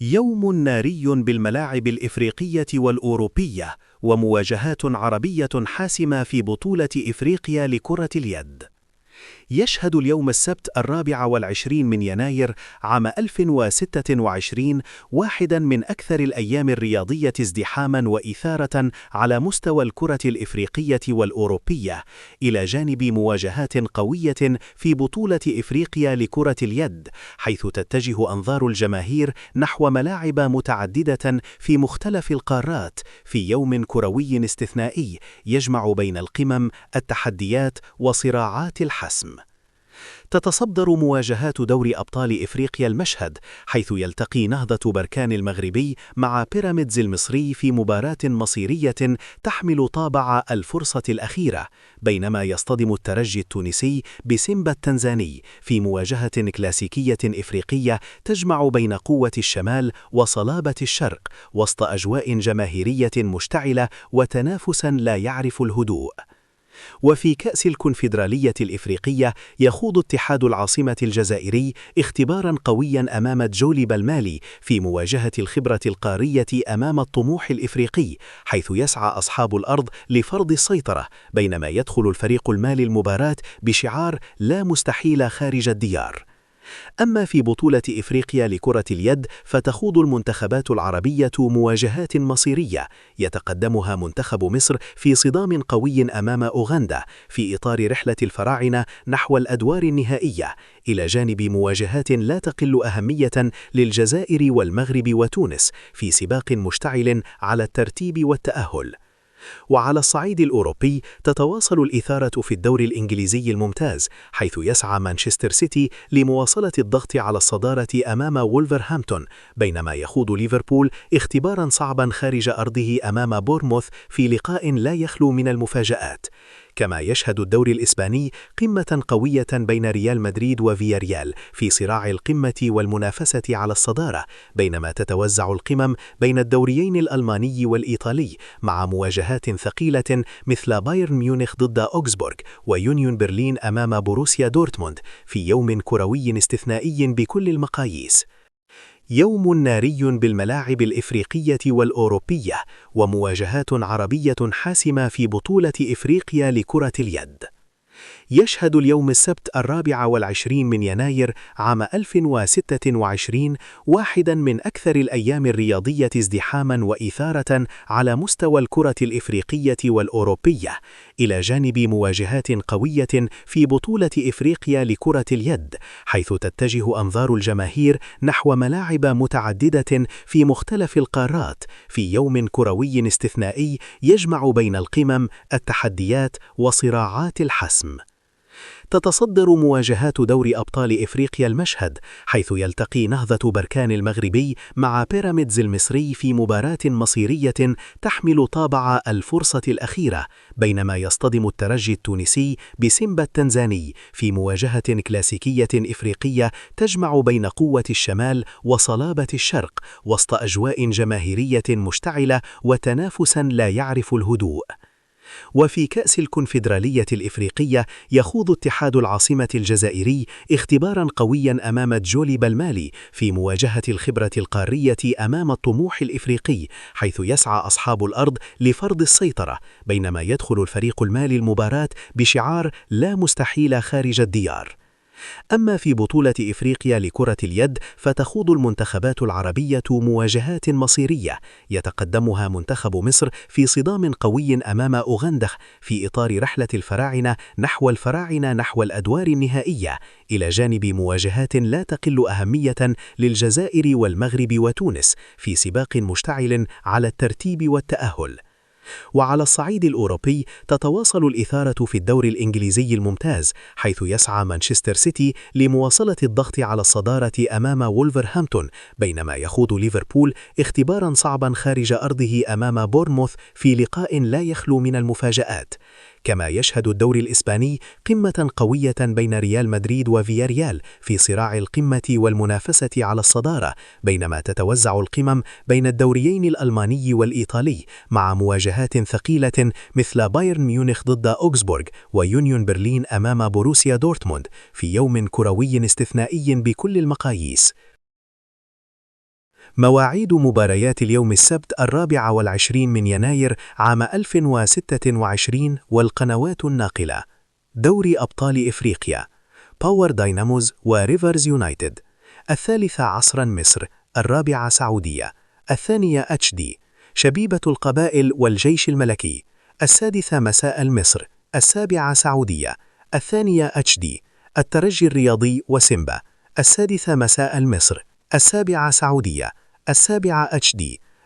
يوم ناري بالملاعب الإفريقية والأوروبية، ومواجهات عربية حاسمة في بطولة إفريقيا لكرة اليد. يشهد اليوم السبت 24 من يناير عام 2026 واحداً من أكثر الأيام الرياضية ازدحاماً وإثارة على مستوى الكرة الإفريقية والأوروبية، إلى جانب مواجهات قوية في بطولة إفريقيا لكرة اليد، حيث تتجه أنظار الجماهير نحو ملاعب متعددة في مختلف القارات في يوم كروي استثنائي يجمع بين القمم، التحديات وصراعات الحسم. تتصدر مواجهات دوري أبطال إفريقيا المشهد، حيث يلتقي نهضة بركان المغربي مع بيراميدز المصري في مباراة مصيرية تحمل طابع الفرصة الأخيرة، بينما يصطدم الترجي التونسي بسيمبا التنزاني في مواجهة كلاسيكية إفريقية تجمع بين قوة الشمال وصلابة الشرق، وسط أجواء جماهيرية مشتعلة وتنافسا لا يعرف الهدوء. وفي كأس الكونفدرالية الإفريقية يخوض اتحاد العاصمة الجزائري اختباراً قوياً أمام جوليب المالي في مواجهة الخبرة القارية أمام الطموح الإفريقي، حيث يسعى أصحاب الأرض لفرض السيطرة، بينما يدخل الفريق المالي المباراة بشعار لا مستحيل خارج الديار. أما في بطولة إفريقيا لكرة اليد فتخوض المنتخبات العربية مواجهات مصيرية يتقدمها منتخب مصر في صدام قوي أمام أوغندا في إطار رحلة الفراعنة نحو الأدوار النهائية، إلى جانب مواجهات لا تقل أهمية للجزائر والمغرب وتونس في سباق مشتعل على الترتيب والتأهل. وعلى الصعيد الأوروبي تتواصل الإثارة في الدوري الإنجليزي الممتاز، حيث يسعى مانشستر سيتي لمواصلة الضغط على الصدارة أمام وولفرهامبتون، بينما يخوض ليفربول اختباراً صعباً خارج أرضه أمام بورموث في لقاء لا يخلو من المفاجآت. كما يشهد الدوري الإسباني قمة قوية بين ريال مدريد وفياريال في صراع القمة والمنافسة على الصدارة، بينما تتوزع القمم بين الدوريين الألماني والإيطالي مع مواجهات ثقيلة مثل بايرن ميونخ ضد أوغسبورغ ويونيون برلين أمام بوروسيا دورتموند في يوم كروي استثنائي بكل المقاييس. يوم ناري بالملاعب الإفريقية والأوروبية، ومواجهات عربية حاسمة في بطولة إفريقيا لكرة اليد. يشهد اليوم السبت 24 من يناير عام 2026 واحداً من أكثر الأيام الرياضية ازدحاماً وإثارة على مستوى الكرة الإفريقية والأوروبية، إلى جانب مواجهات قوية في بطولة إفريقيا لكرة اليد، حيث تتجه أنظار الجماهير نحو ملاعب متعددة في مختلف القارات في يوم كروي استثنائي يجمع بين القمم، التحديات وصراعات الحسم. تتصدر مواجهات دوري أبطال إفريقيا المشهد، حيث يلتقي نهضة بركان المغربي مع بيراميدز المصري في مباراة مصيرية تحمل طابع الفرصة الأخيرة، بينما يصطدم الترجي التونسي بسيمبا التنزاني في مواجهة كلاسيكية إفريقية تجمع بين قوة الشمال وصلابة الشرق، وسط أجواء جماهيرية مشتعلة وتنافسا لا يعرف الهدوء. وفي كأس الكونفدرالية الإفريقية يخوض اتحاد العاصمة الجزائري اختباراً قوياً أمام جوليب المالي في مواجهة الخبرة القارية أمام الطموح الإفريقي، حيث يسعى أصحاب الأرض لفرض السيطرة، بينما يدخل الفريق المالي المباراة بشعار لا مستحيل خارج الديار. أما في بطولة إفريقيا لكرة اليد فتخوض المنتخبات العربية مواجهات مصيرية يتقدمها منتخب مصر في صدام قوي أمام أوغندا في إطار رحلة الفراعنة نحو الأدوار النهائية، إلى جانب مواجهات لا تقل أهمية للجزائر والمغرب وتونس في سباق مشتعل على الترتيب والتأهل. وعلى الصعيد الأوروبي تتواصل الإثارة في الدوري الإنجليزي الممتاز، حيث يسعى مانشستر سيتي لمواصلة الضغط على الصدارة أمام وولفرهامبتون، بينما يخوض ليفربول اختباراً صعباً خارج أرضه أمام بورموث في لقاء لا يخلو من المفاجآت. كما يشهد الدوري الإسباني قمة قوية بين ريال مدريد وفياريال في صراع القمة والمنافسة على الصدارة، بينما تتوزع القمم بين الدوريين الألماني والإيطالي مع مواجهات ثقيلة مثل بايرن ميونخ ضد أوغسبورغ ويونيون برلين أمام بوروسيا دورتموند في يوم كروي استثنائي بكل المقاييس. مواعيد مباريات اليوم السبت 24 من يناير عام 2026 والقنوات الناقلة: دوري أبطال إفريقيا، باور دايناموز وريفرز يونايتد. 13 مصر، 4 سعودية، 2 HD، شبيبة القبائل والجيش الملكي. 6 مساء مصر، 7 سعودية، 2 HD، الترجي الرياضي وسيمبا. 6 مساء مصر، 7 سعودية، 7 HD،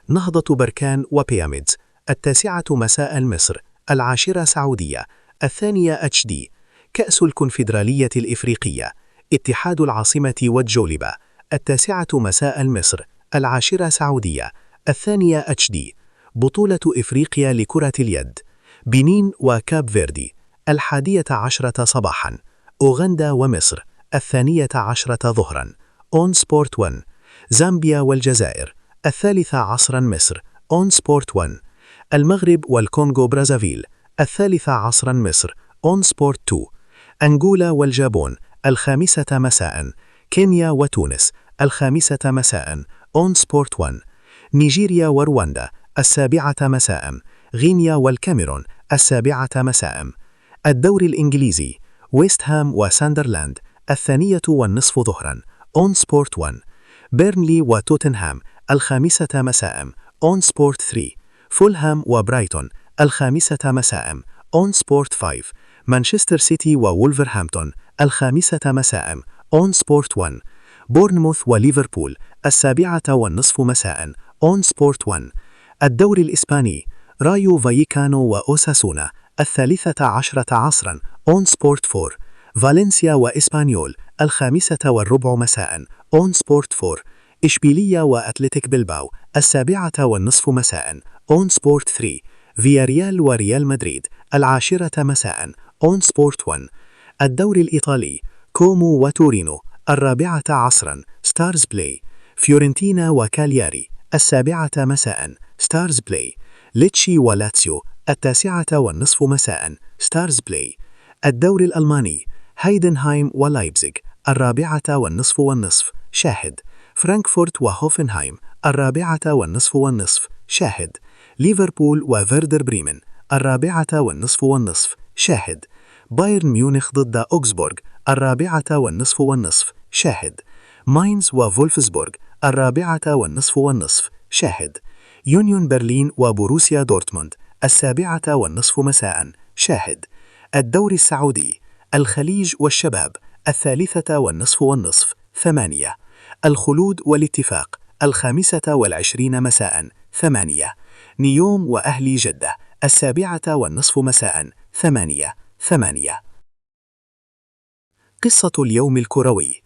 نهضة بركان وبيراميدز. 9 مساء مصر، 10 سعودية، 2 HD، كأس الكونفدرالية الإفريقية، اتحاد العاصمة والجولبة. 9 مساء مصر، 10 سعودية، 2 HD، بطولة إفريقيا لكرة اليد، بنين وكاب فيردي. 11 صباحا، أوغندا ومصر. 12 ظهرا، أون سبورت 1، زامبيا والجزائر. 13 مصر، أون سبورت 1، المغرب والكونغو برازافيل. 13 مصر، أون سبورت 2، أنغولا والجابون. 5 مساء، كينيا وتونس. 5 مساء، أون سبورت 1، نيجيريا ورواندا. 7 مساء، غينيا والكاميرون. 7 مساء. الدوري الإنجليزي، ويست هام وساندرلاند. 2:30 ظهرا، أون سبورت 1، بيرنلي وتوتنهام. 5 مساء، أون سبورت 3، فولهام وبرايتون. 5 مساء، أون سبورت 5، مانشستر سيتي وولفرهامبتون. 5 مساء، أون سبورت 1، بورنموث وليفربول. 7:30 مساء، أون سبورت 1. الدوري الإسباني، رايو فايكانو وأوساسونا. 13 عصرا، أون سبورت 4، فالنسيا وإسبانيول. 5:15 مساء، أون سبورت 4، إشبيلية وأتلتيك بلباو. 7:30 مساء، أون سبورت 3، فياريال وريال مدريد. 10 مساء، أون سبورت 1. الدوري الإيطالي، كومو وتورينو. 4 عصرا، ستارز بلاي، فيورنتينا وكالياري. 7 مساء، ستارز بلاي، ليتشي ولاتسيو. 9:30 مساء، ستارز بلاي. الدوري الألماني، هايدنهايم ولايبزيغ. 4:30 شاهد، فرانكفورت وهوفنهايم. 4:30 شاهد، ليفربول وفيردر بريمن. 4:30 شاهد، بايرن ميونخ ضد أوغسبورغ. 4:30 شاهد، ماينز وفولفسبورغ. 4:30 شاهد، يونيون برلين وبوروسيا دورتموند. 7:30 مساء شاهد. الدوري السعودي، الخليج والشباب. 3:30 8، الخلود والاتفاق. 25 مساء 8، نيوم وأهلي جدة. 7:30 مساء 8. قصة اليوم الكروي.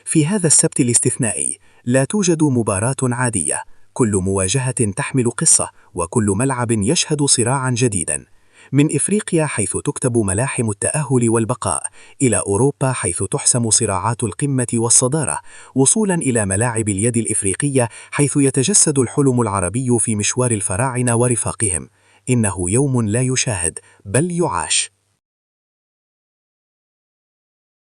في هذا السبت الاستثنائي لا توجد مباراة عادية، كل مواجهة تحمل قصة، وكل ملعب يشهد صراعا جديدا. من إفريقيا حيث تكتب ملاحم التأهل والبقاء، إلى أوروبا حيث تحسم صراعات القمة والصدارة، وصولا إلى ملاعب اليد الإفريقية حيث يتجسد الحلم العربي في مشوار الفراعنة ورفاقهم. إنه يوم لا يشاهد بل يعاش.